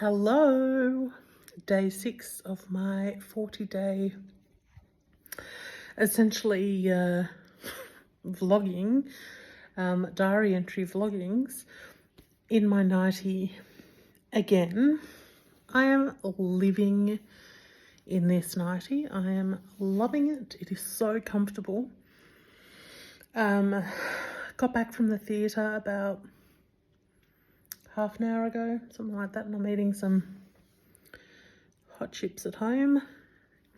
Hello, day 6 of my 40-day essentially vlogging, diary entry vloggings in my nightie again. I am living in this nightie. I am loving it. It is so comfortable. Got back from the theatre about half an hour ago, something like that, and I'm eating some hot chips at home,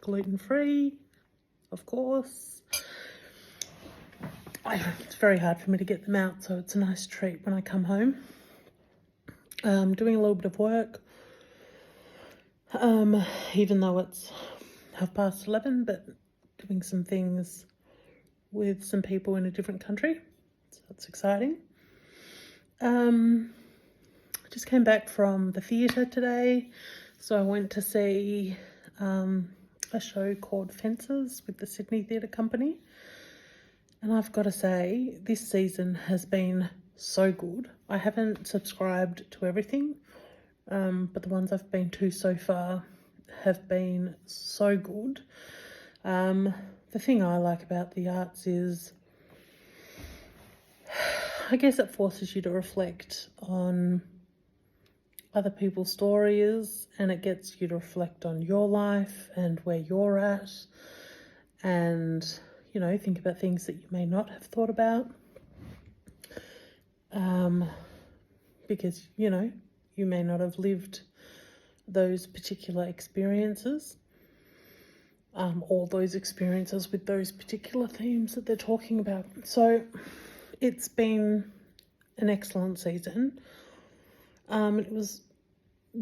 gluten-free, of course. It's very hard for me to get them out, so it's a nice treat when I come home. Doing a little bit of work, even though it's 11:30, but doing some things with some people in a different country, so that's exciting. I just came back from the theatre today, so I went to see a show called Fences with the Sydney Theatre Company, and I've got to say, this season has been so good. I haven't subscribed to everything, but the ones I've been to so far have been so good. The thing I like about the arts is, I guess it forces you to reflect on other people's stories, and it gets you to reflect on your life and where you're at, and, you know, think about things that you may not have thought about. Because, you know, you may not have lived those particular experiences, or those experiences with those particular themes that they're talking about. So it's been an excellent season. It was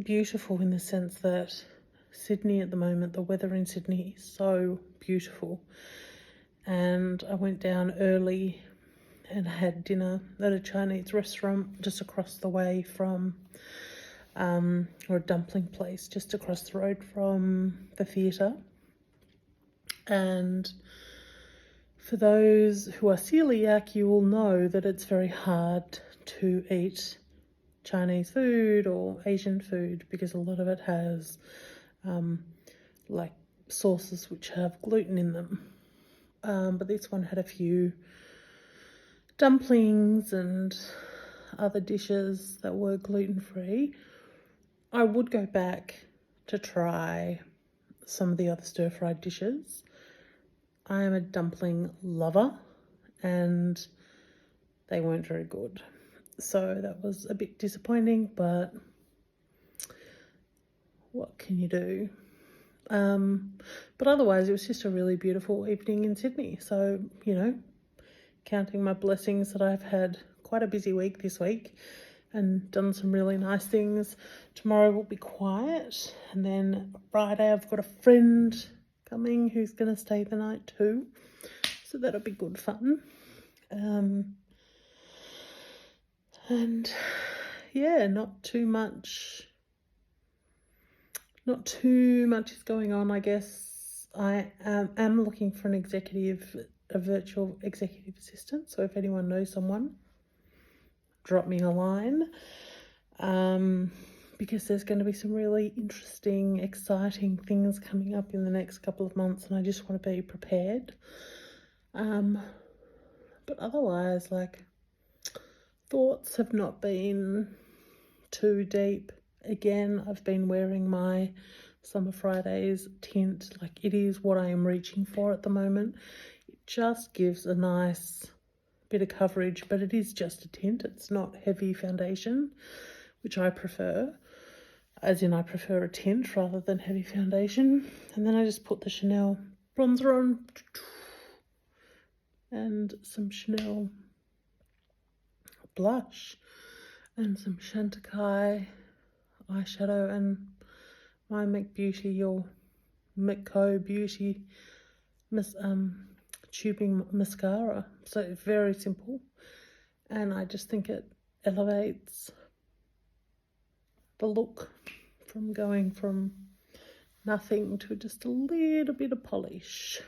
beautiful in the sense that Sydney at the moment, the weather in Sydney is so beautiful. And I went down early and had dinner at a Chinese restaurant just across the way from, or a dumpling place just across the road from the theatre. And for those who are celiac, you will know that it's very hard to eat Chinese food or Asian food because a lot of it has like sauces which have gluten in them. But this one had a few dumplings and other dishes that were gluten-free. I would go back to try some of the other stir-fried dishes. I am a dumpling lover, and they weren't very good. So that was a bit disappointing, but what can you do? But otherwise, it was just a really beautiful evening in Sydney. So, you know, counting my blessings that I've had quite a busy week this week and done some really nice things. Tomorrow will be quiet, and then Friday I've got a friend coming who's going to stay the night too, so that'll be good fun. And yeah, not too much is going on, I guess. I am looking for a virtual executive assistant, so if anyone knows someone, drop me a line, because there's going to be some really interesting, exciting things coming up in the next couple of months, and I just want to be prepared. But otherwise, like, thoughts have not been too deep. Again, I've been wearing my Summer Fridays tint. Like, it is what I am reaching for at the moment. It just gives a nice bit of coverage, but it is just a tint. It's not heavy foundation, which I prefer. As in, I prefer a tint rather than heavy foundation. And then I just put the Chanel bronzer on and some Chanel blush and some Chantecaille eyeshadow and my McBeauty or McCo Beauty tubing mascara. So very simple, and I just think it elevates the look from going from nothing to just a little bit of polish.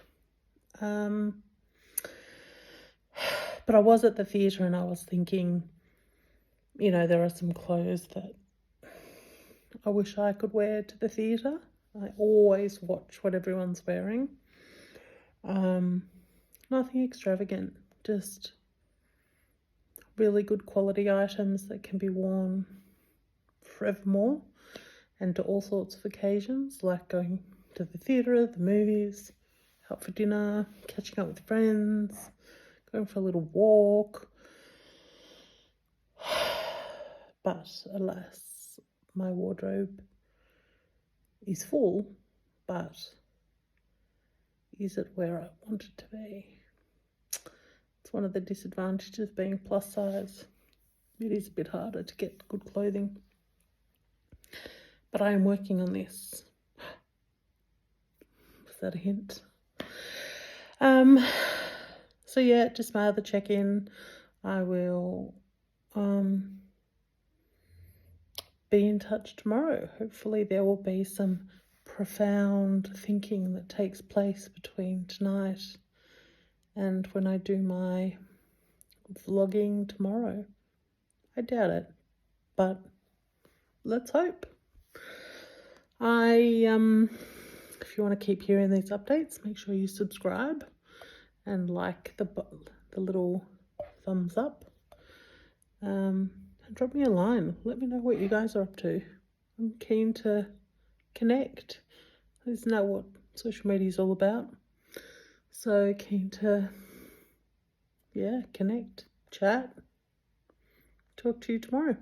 But I was at the theatre and I was thinking, you know, there are some clothes that I wish I could wear to the theatre. I always watch what everyone's wearing. Nothing extravagant, just really good quality items that can be worn forevermore and to all sorts of occasions, like going to the theatre, the movies, out for dinner, catching up with friends, going for a little walk. But alas, my wardrobe is full, but is it where I want it to be? It's one of the disadvantages of being plus size. It is a bit harder to get good clothing. But I am working on this. Was that a hint? So yeah, just my other check-in. I will be in touch tomorrow. Hopefully there will be some profound thinking that takes place between tonight and when I do my vlogging tomorrow. I doubt it, but let's hope. If you want to keep hearing these updates, make sure you subscribe and like the little thumbs up. And drop me a line. Let me know what you guys are up to. I'm keen to connect. Isn't that what social media is all about? So keen to, connect, chat, talk to you tomorrow.